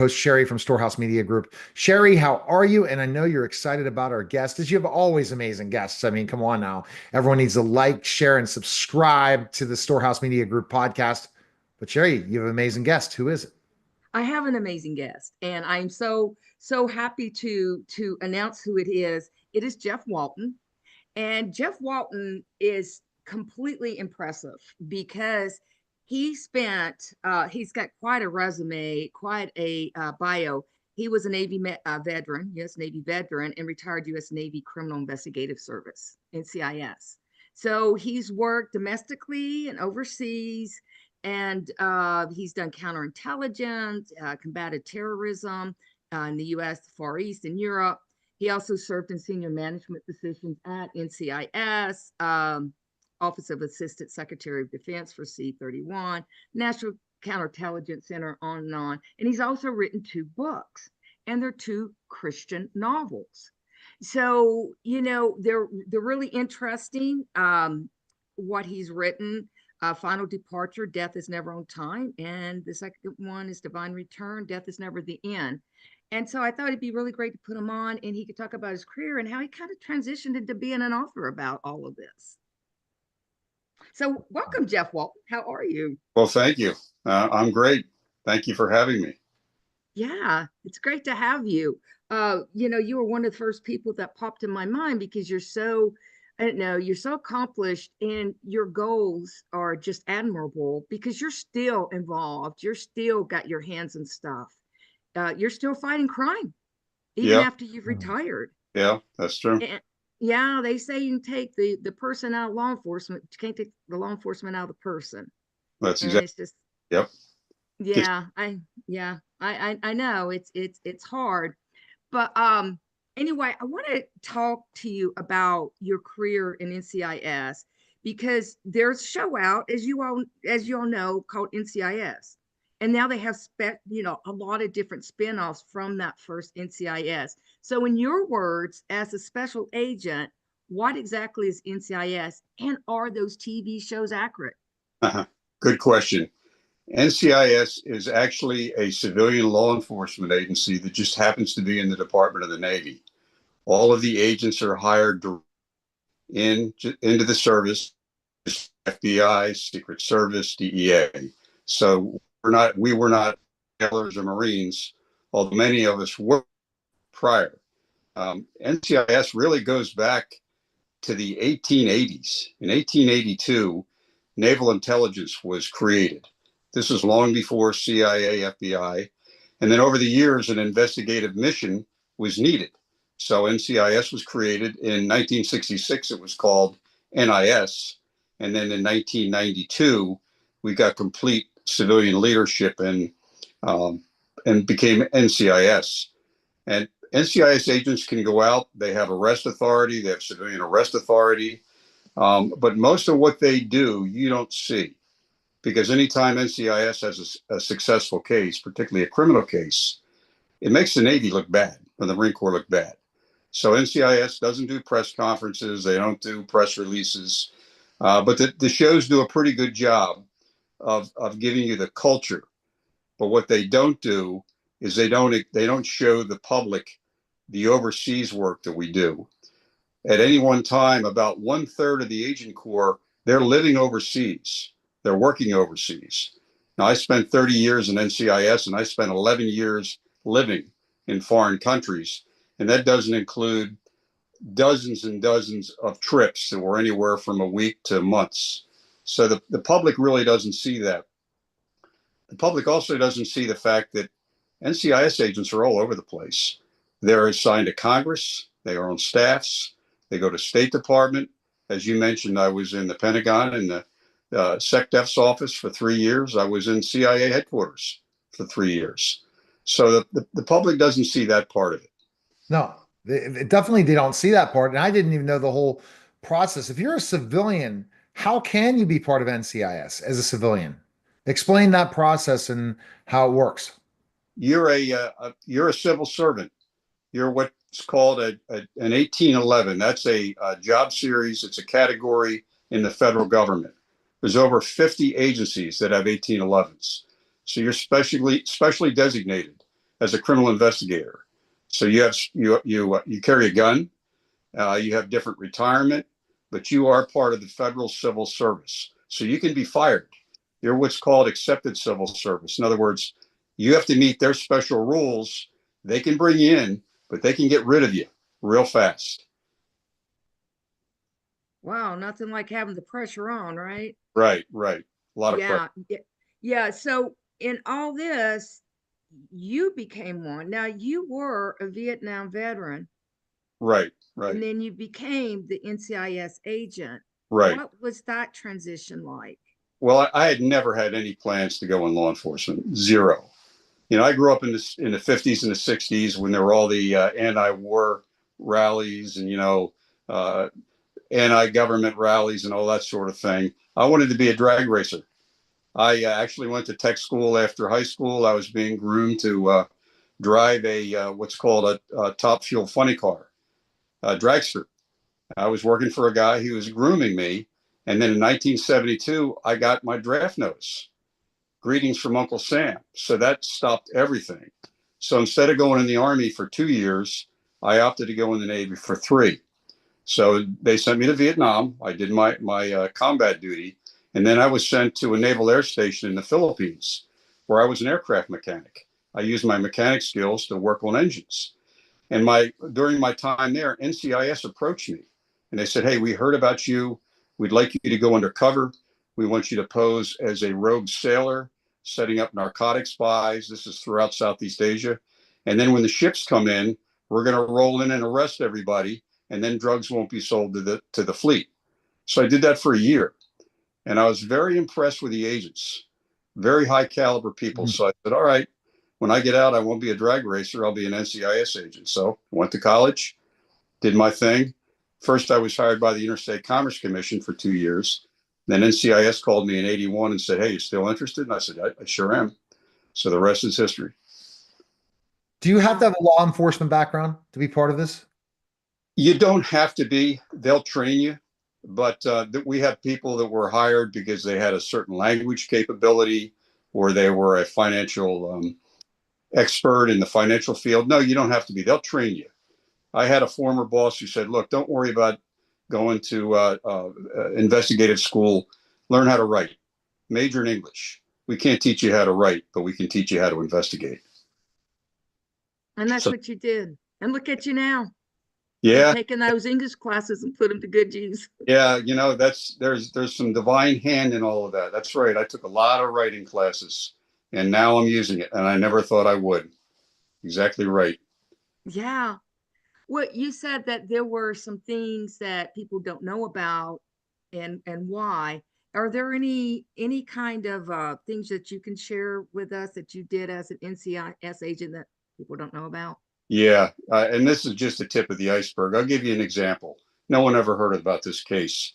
Host Sherry from Storehouse Media Group. Sherry, how are you? And I know you're excited about our guests, as you have always amazing guests. I mean, come on now. Everyone needs to like, share, and subscribe to the Storehouse Media Group podcast. But Sherry, you have an amazing guest. Who is it? I have an amazing guest, and I'm so happy to announce who it is. It is Jeff Walton, and Jeff Walton is completely impressive because he's got quite a resume, quite a bio. He was a veteran, U.S. Navy veteran, and retired U.S. Navy Criminal Investigative Service, NCIS. So he's worked domestically and overseas, and he's done counterintelligence, combated terrorism in the U.S., the Far East, and Europe. He also served in senior management positions at NCIS, Office of Assistant Secretary of Defense for C-31, National Counterintelligence Center, on and on. And he's also written two books, and they're two Christian novels. So, they're really interesting. What he's written, Final Departure, Death is Never on Time. And the second one is Divine Return, Death is Never the End. And so I thought it'd be really great to put him on and he could talk about his career and how he kind of transitioned into being an author about all of this. So welcome, Jeff Walton. How are you? Well, thank you. I'm great. Thank you for having me. Yeah, it's great to have you. You were one of the first people that popped in my mind because I don't know, you're so accomplished and your goals are just admirable because you're still involved. You're still got your hands in stuff. You're still fighting crime even Yeah, after you've retired. yeah, that's true. And yeah, they say you can take the person out of law enforcement, but you can't take the law enforcement out of the person. That's And exactly. it's just, Yep. Just, yeah, I know it's hard. But anyway, I want to talk to you about your career in NCIS because there's a show out, as you all know, called NCIS. And now they have a lot of different spinoffs from that first NCIS. So in your words, as a special agent, what exactly is NCIS and are those TV shows accurate? good question. NCIS is actually a civilian law enforcement agency that just happens to be in the Department of the Navy. All of the agents are hired into the service, FBI, Secret Service, DEA. So we were not sailors or Marines, although many of us were prior. NCIS really goes back to the 1880s. In 1882, naval intelligence was created. This was long before CIA, FBI. And then over the years, an investigative mission was needed. So NCIS was created in 1966. It was called NIS. And then in 1992, we got complete civilian leadership and became NCIS. And NCIS agents can go out. They have arrest authority. They have civilian arrest authority. But most of what they do, you don't see. Because anytime NCIS has a successful case, particularly a criminal case, it makes the Navy look bad or the Marine Corps look bad. So NCIS doesn't do press conferences. They don't do press releases. But the shows do a pretty good job of giving you the culture. But what they don't do is they don't show the public the overseas work that we do. At any one time, about 1/3 of the agent corps, they're living overseas. They're working overseas. Now, I spent 30 years in NCIS and I spent 11 years living in foreign countries. And that doesn't include dozens and dozens of trips that were anywhere from a week to months. So the public really doesn't see that. The public also doesn't see the fact that NCIS agents are all over the place. They're assigned to Congress, they are on staffs, they go to State Department. As you mentioned, I was in the Pentagon and the SecDef's office for 3 years. I was in CIA headquarters for 3 years. So the public doesn't see that part of it. No, definitely they don't see that part. And I didn't even know the whole process. If you're a civilian, how can you be part of NCIS as a civilian? Explain that process and how it works. You're a civil servant. You're what's called an 1811. That's a job series. It's a category in the federal government. There's over 50 agencies that have 1811s. So you're specially designated. as a criminal investigator. So you carry a gun, you have different retirement, but you are part of the federal civil service. So you can be fired. You're what's called accepted civil service. In other words, you have to meet their special rules. They can bring you in, but they can get rid of you real fast. Wow, nothing like having the pressure on, right? Right, right. A lot of Yeah, pressure. yeah. So in all this, you became one. Now you were a Vietnam veteran, Right, and right, then you became the NCIS agent. right. What was that transition like? Well, I had never had any plans to go in law enforcement. Zero. You know, I grew up in the 50s and the 60s when there were all the anti-war rallies and uh, anti-government rallies and all that sort of thing. I wanted to be a drag racer. I actually went to tech school after high school. I was being groomed to drive a what's called a top fuel funny car, a dragster. I was working for a guy. He was grooming me, and then in 1972, I got my draft notice. Greetings from Uncle Sam. So that stopped everything. So instead of going in the Army for 2 years, I opted to go in the Navy for 3. So they sent me to Vietnam. I did my combat duty, and then I was sent to a naval air station in the Philippines, where I was an aircraft mechanic. I used my mechanic skills to work on engines. And during my time there, NCIS approached me, and they said, "Hey, we heard about you. We'd like you to go undercover. We want you to pose as a rogue sailor, setting up narcotic spies. This is throughout Southeast Asia. And then when the ships come in, we're going to roll in and arrest everybody, and then drugs won't be sold to the fleet." So I did that for a year, and I was very impressed with the agents, very high caliber people. Mhm. So I said, "All right, when I get out, I won't be a drag racer. I'll be an NCIS agent." So I went to college, did my thing. First, I was hired by the Interstate Commerce Commission for 2 years. Then NCIS called me in '81 and said, "Hey, you still interested?" And I said, I sure am." So the rest is history. Do you have to have a law enforcement background to be part of this? You don't have to be. They'll train you. But we have people that were hired because they had a certain language capability or they were a financial expert in the financial field. No, you don't have to be. They'll train you. I had a former boss who said, "Look, don't worry about going to investigative school. Learn how to write. Major in English. We can't teach you how to write, but we can teach you how to investigate." And that's So, what you did. And look at you now. You've yeah, taken those English classes and put them to good use. yeah, there's some divine hand in all of that. That's right. I took a lot of writing classes, and now I'm using it, and I never thought I would. Exactly right. Yeah. Well, you said that there were some things that people don't know about and why. Are there any kind of things that you can share with us that you did as an NCIS agent that people don't know about? Yeah, and this is just the tip of the iceberg. I'll give you an example. No one ever heard about this case.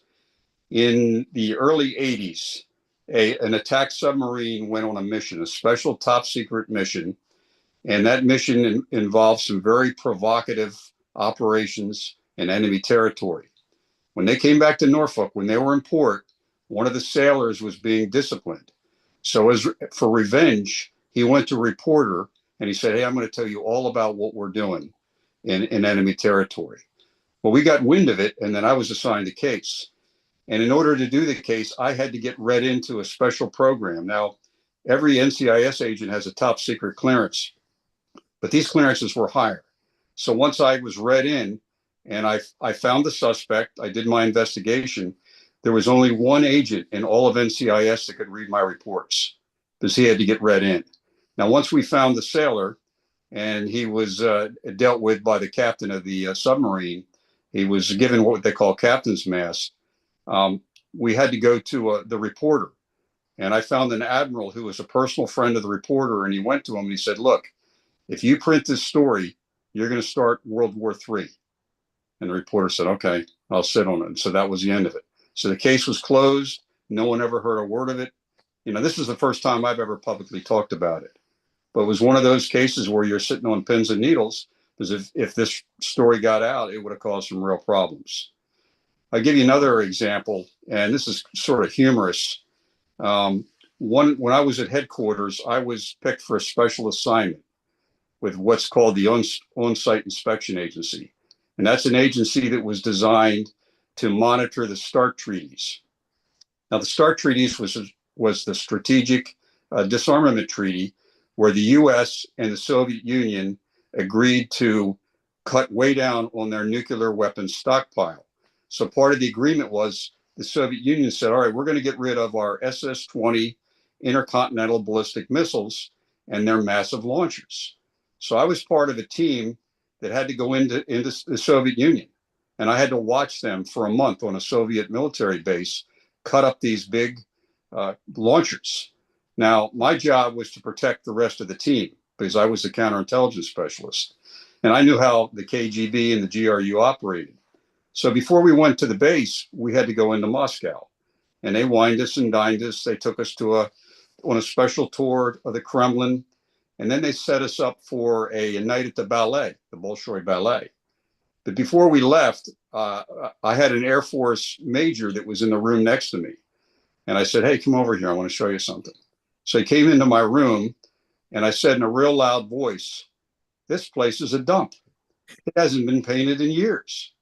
In the early 80s, an attack submarine went on a mission, a special top secret mission, and that mission involved some very provocative operations in enemy territory. When they came back to Norfolk, when they were in port, one of the sailors was being disciplined. So, as for revenge, he went to a reporter and he said, "Hey, I'm going to tell you all about what we're doing in enemy territory." Well, we got wind of it, and then I was assigned a case. And in order to do the case, I had to get read into a special program. Now, every NCIS agent has a top secret clearance, but these clearances were higher. So once I was read in and I found the suspect, I did my investigation. There was only one agent in all of NCIS that could read my reports because he had to get read in. Now, once we found the sailor and he was dealt with by the captain of the submarine, he was given what they call captain's mast. Um, we had to go to the reporter. And I found an admiral who was a personal friend of the reporter. And he went to him and he said, "Look, if you print this story, you're going to start World War III." And the reporter said, "Okay, I'll sit on it." And so that was the end of it. So the case was closed. No one ever heard a word of it. You know, this is the first time I've ever publicly talked about it. But it was one of those cases where you're sitting on pins and needles because if this story got out, it would have caused some real problems. I'll give you another example, and this is sort of humorous. When I was at headquarters, I was picked for a special assignment. with what's called the On-Site Inspection Agency. And that's an agency that was designed to monitor the START treaties. Now, the START treaties was the Strategic Disarmament Treaty, where the U.S. and the Soviet Union agreed to cut way down on their nuclear weapons stockpile. So part of the agreement was the Soviet Union said, all right, we're going to get rid of our SS-20 intercontinental ballistic missiles and their massive launchers. So I was part of a team that had to go into the Soviet Union. And I had to watch them for a month on a Soviet military base cut up these big launchers. Now, my job was to protect the rest of the team because I was the counterintelligence specialist. And I knew how the KGB and the GRU operated. So before we went to the base, we had to go into Moscow. And they wined us and dined us. They took us on a special tour of the Kremlin. And then they set us up for a night at the ballet, the Bolshoi Ballet. But before we left, I had an Air Force major that was in the room next to me. And I said, hey, come over here. I want to show you something. So he came into my room and I said in a real loud voice, this place is a dump. It hasn't been painted in years.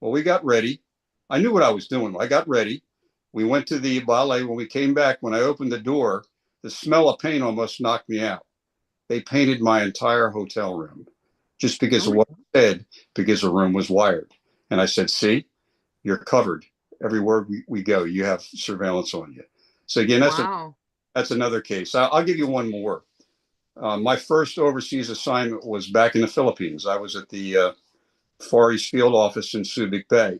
Well, we got ready. I knew what I was doing. I got ready. We went to the ballet. When we came back, when I opened the door, the smell of paint almost knocked me out. They painted my entire hotel room just because of what I said, because the room was wired. And I said, see, you're covered. Everywhere we go, you have surveillance on you. So again, that's another case. I'll give you one more. My first overseas assignment was back in the Philippines. I was at the Far East Field Office in Subic Bay.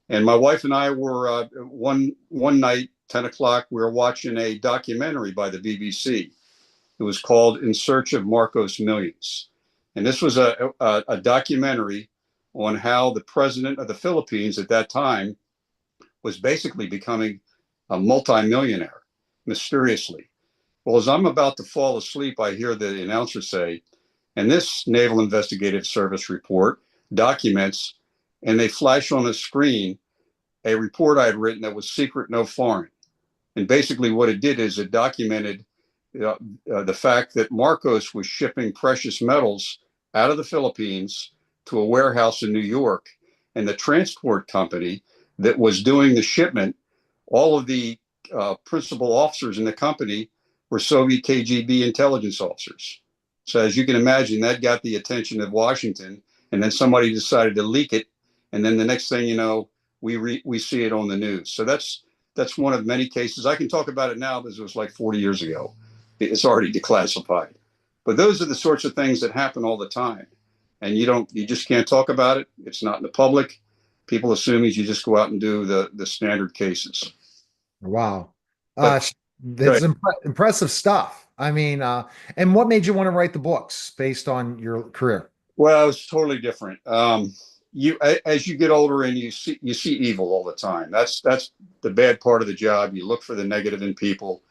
And my wife and I were one night, 10 o'clock, we were watching a documentary by the BBC. It was called In Search of Marcos Millions. And this was a documentary on how the president of the Philippines at that time was basically becoming a multimillionaire, mysteriously. Well, as I'm about to fall asleep, I hear the announcer say, and this Naval Investigative Service report documents, and they flash on the screen a report I had written that was secret, no foreign. And basically what it did is it documented the fact that Marcos was shipping precious metals out of the Philippines to a warehouse in New York, and the transport company that was doing the shipment, all of the principal officers in the company were Soviet KGB intelligence officers. So as you can imagine, that got the attention of Washington, and then somebody decided to leak it, and then the next thing you know, we see it on the news. So that's one of many cases. I can talk about it now because it was like 40 years ago. It's already declassified. But those are the sorts of things that happen all the time. And you just can't talk about it. It's not in the public. People assume you just go out and do the standard cases. Wow. That's impressive stuff. I mean, and what made you want to write the books based on your career? Well, it was totally different. As you get older and you see evil all the time. That's the bad part of the job. You look for the negative in people.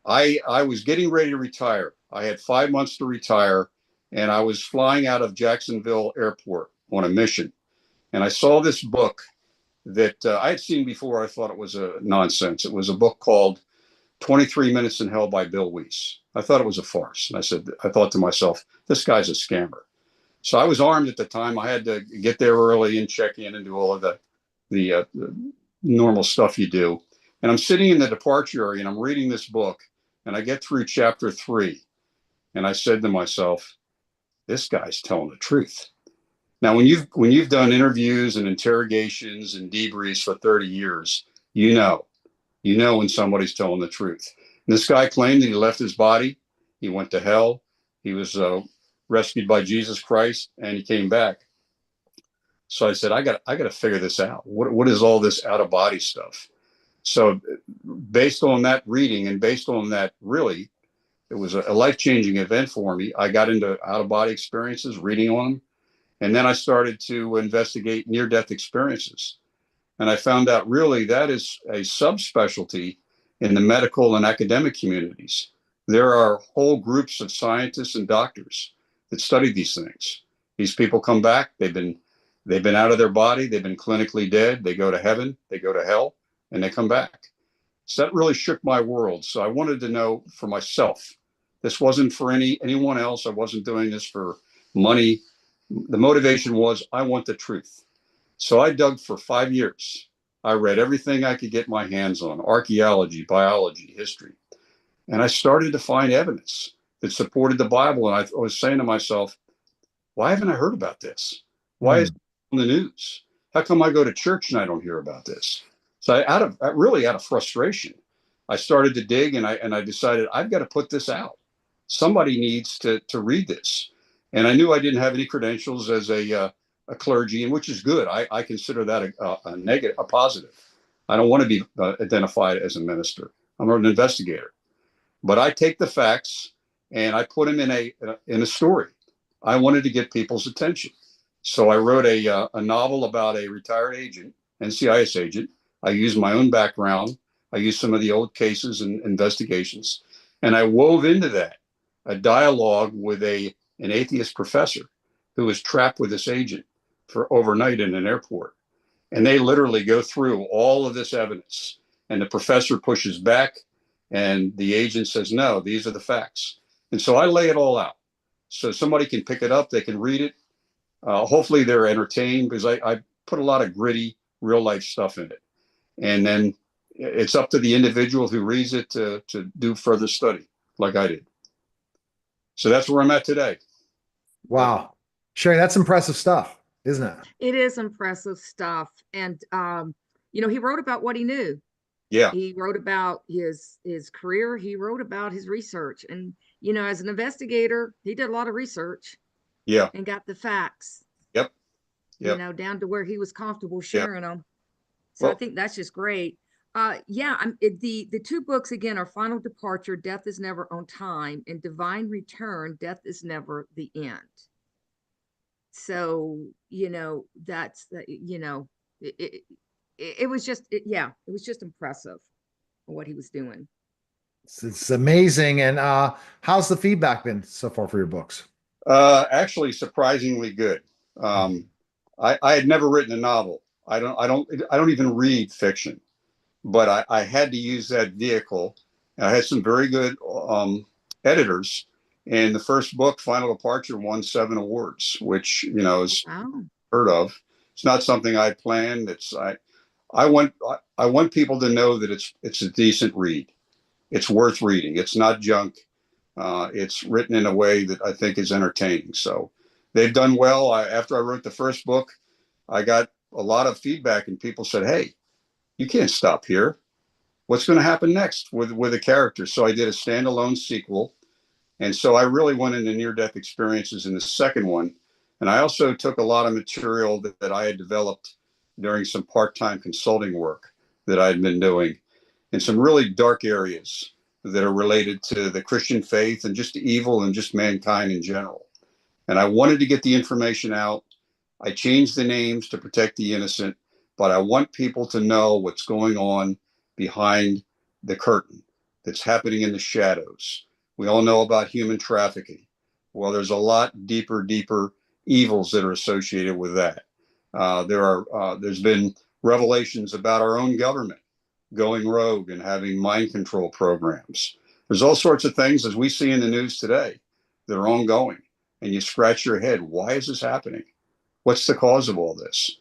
I was getting ready to retire. I had 5 months to retire, and I was flying out of Jacksonville Airport on a mission. And I saw this book that I had seen before. I thought it was a nonsense. It was a book called 23 Minutes in Hell by Bill Weiss. I thought it was a farce. And I thought to myself, this guy's a scammer. So I was armed at the time. I had to get there early and check in and do all of the normal stuff you do. And I'm sitting in the departure area and I'm reading this book, and I get through chapter 3. And I said to myself, this guy's telling the truth. Now, when you've done interviews and interrogations and debriefs for 30 years, you know when somebody's telling the truth. And this guy claimed that he left his body. He went to hell. He was rescued by Jesus Christ, and he came back. So I said, I got to figure this out. What is all this out of body stuff? So based on that reading and based on that, really, it was a life-changing event for me. I got into out of body experiences, reading on them. And then I started to investigate near-death experiences. And I found out really that is a subspecialty in the medical and academic communities. There are whole groups of scientists and doctors that study these things. These people come back, they've been out of their body, they've been clinically dead, they go to heaven, they go to hell, and they come back. So that really shook my world. So I wanted to know for myself, This wasn't for anyone else. I wasn't doing this for money. The motivation was I want the truth. So I dug for 5 years. I read everything I could get my hands on, archaeology, biology, history. And I started to find evidence that supported the Bible. And I was saying to myself, why haven't I heard about this? Why is it on the news? How come I go to church and I don't hear about this? So really out of frustration, I started to dig, and I decided I've got to put this out. Somebody needs to read this. And I knew I didn't have any credentials as a clergy, and which is good. I consider that a negative, a positive. I don't want to be identified as a minister. I'm an investigator. But I take the facts and I put them in a story. I wanted to get people's attention. So I wrote a novel about a retired agent, NCIS agent. I used my own background. I used some of the old cases and investigations. And I wove into that a dialogue with an atheist professor who was trapped with this agent for overnight in an airport. And they literally go through all of this evidence. And the professor pushes back, and the agent says, no, these are the facts. And so I lay it all out. So somebody can pick it up, they can read it. Hopefully they're entertained, because I put a lot of gritty, real life stuff in it. And then it's up to the individual who reads it to do further study, like I did. So that's where I'm at today. Wow. Sherry, that's impressive stuff, isn't it? It is impressive stuff. And, he wrote about what he knew. Yeah. He wrote about his career. He wrote about his research. And, as an investigator, he did a lot of research. Yeah. And got the facts. Yep. Down to where he was comfortable sharing them. So Well, I think that's just great. The two books again are Final Departure, Death is Never on Time, and Divine Return, Death is Never the End. So, that's, it was just, it was just impressive what he was doing. It's amazing. And how's the feedback been so far for your books? Actually, surprisingly good. I had never written a novel. I don't even read fiction, but I had to use that vehicle. I had some very good editors, and the first book, Final Departure, won 7 awards, which is heard of. It's not something I planned. I want people to know that it's a decent read. It's worth reading. It's not junk. It's written in a way that I think is entertaining. So they've done well. After I wrote the first book, I got a lot of feedback, and people said, hey, you can't stop here. What's going to happen next with the characters? So I did a standalone sequel. And so I really went into near-death experiences in the second one. And I also took a lot of material that I had developed during some part-time consulting work that I had been doing in some really dark areas that are related to the Christian faith and just evil and just mankind in general. And I wanted to get the information out. I changed the names to protect the innocent, but I want people to know what's going on behind the curtain that's happening in the shadows. We all know about human trafficking. Well, there's a lot deeper evils that are associated with that. There's been revelations about our own government going rogue and having mind control programs. There's all sorts of things, as we see in the news today, that are ongoing. And you scratch your head, why is this happening? What's the cause of all this?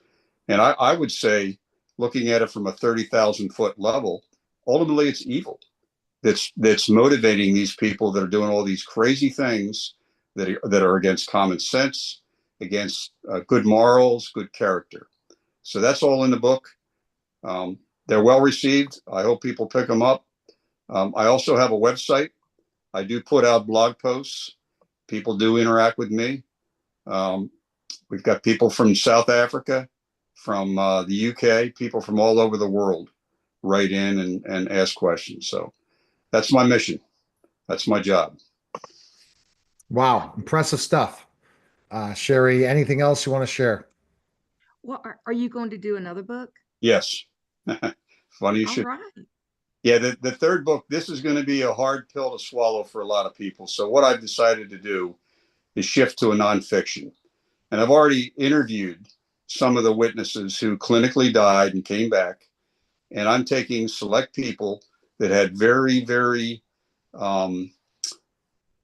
And I would say, looking at it from a 30,000-foot level, ultimately it's evil that's motivating these people that are doing all these crazy things that are against common sense, against good morals, good character. So that's all in the book. They're well received. I hope people pick them up. I also have a website. I do put out blog posts. People do interact with me. We've got people from South Africa, from the UK, people from all over the world write in and ask questions. So that's my mission. That's my job. Wow. Impressive stuff. Sherry, anything else you want to share? Well, are you going to do another book? Yes. Funny you All should. right. Yeah, the third book, this is going to be a hard pill to swallow for a lot of people. So what I've decided to do is shift to a nonfiction. And I've already interviewed some of the witnesses who clinically died and came back. And I'm taking select people that had very, very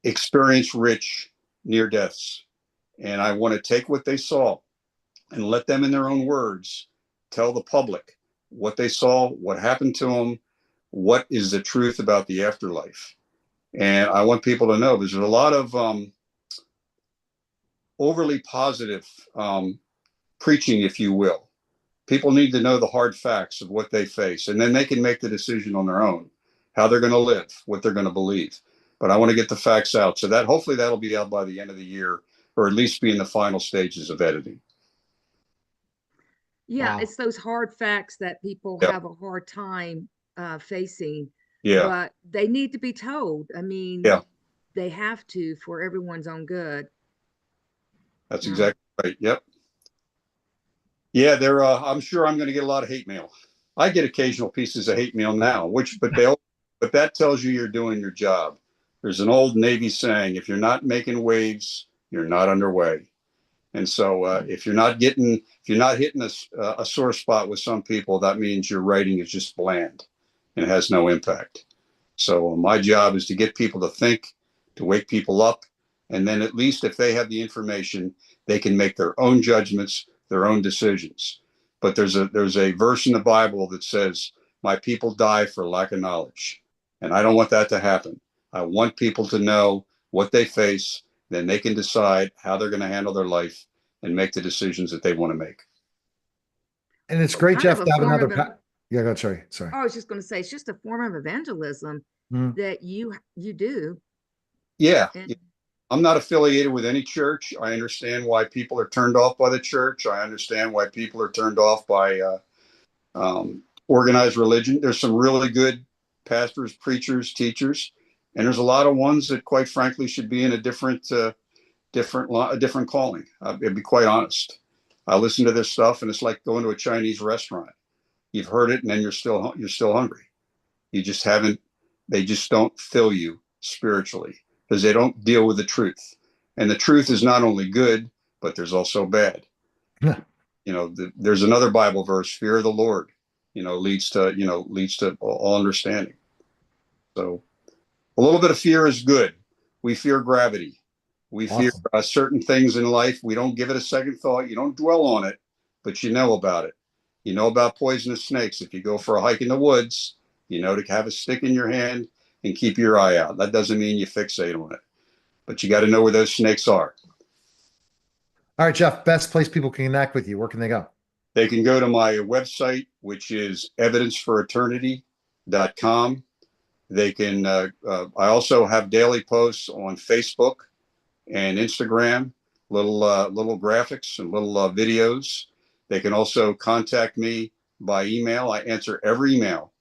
experience-rich near deaths. And I want to take what they saw and let them, in their own words, tell the public what they saw, what happened to them, what is the truth about the afterlife. And I want people to know there's a lot of overly positive preaching, if you will. People need to know the hard facts of what they face, and then they can make the decision on their own, how they're going to live, what they're going to believe. But I want to get the facts out, so that hopefully that'll be out by the end of the year, or at least be in the final stages of editing. Yeah, Wow. it's those hard facts that people Yep. have a hard time facing, Yeah, but they need to be told. I mean, yeah, they have to for everyone's own good. that's Um, exactly right. Yep. Yeah, they're. I'm sure I'm going to get a lot of hate mail. I get occasional pieces of hate mail now, but that tells you you're doing your job. There's an old Navy saying: if you're not making waves, you're not underway. And so, if you're not hitting a sore spot with some people, that means your writing is just bland and has no impact. So my job is to get people to think, to wake people up, and then at least if they have the information, they can make their own judgments, their own decisions. But there's a verse in the Bible that says, "My people die for lack of knowledge," and I don't want that to happen. I want people to know what they face, then they can decide how they're going to handle their life and make the decisions that they want to make. And it's great, kind of Jeff, a to have form another. of Yeah, go. Sorry. I was just going to say it's just a form of evangelism Mhm. that you do. Yeah, And I'm not affiliated with any church. I understand why people are turned off by the church. I understand why people are turned off by organized religion. There's some really good pastors, preachers, teachers, and there's a lot of ones that, quite frankly, should be in a different calling. I'll be quite honest. I listen to this stuff, and it's like going to a Chinese restaurant. You've heard it, and then you're still hungry. You just haven't. They just don't fill you spiritually because they don't deal with the truth. And the truth is not only good, but there's also bad. Yeah. There's another Bible verse: "Fear of the Lord, leads to all understanding." So a little bit of fear is good. We fear gravity. We fear Awesome. certain things in life. We don't give it a second thought. You don't dwell on it, but you know about it. You know about poisonous snakes. If you go for a hike in the woods, you know to have a stick in your hand and keep your eye out. That doesn't mean you fixate on it, but you got to know where those snakes are. All right, Jeff, best place people can connect with you. Where can they go? They can go to my website, which is evidenceforeternity.com. They can. I also have daily posts on Facebook and Instagram, little graphics and little videos. They can also contact me by email. I answer every email.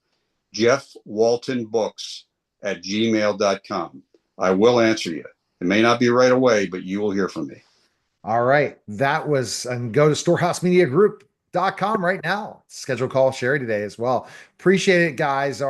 jeffwaltonbooks@gmail.com. I will answer you. It may not be right away, but you will hear from me. All right. That was, and go to storehousemediagroup.com right now. Schedule call Sherry today as well. Appreciate it, guys.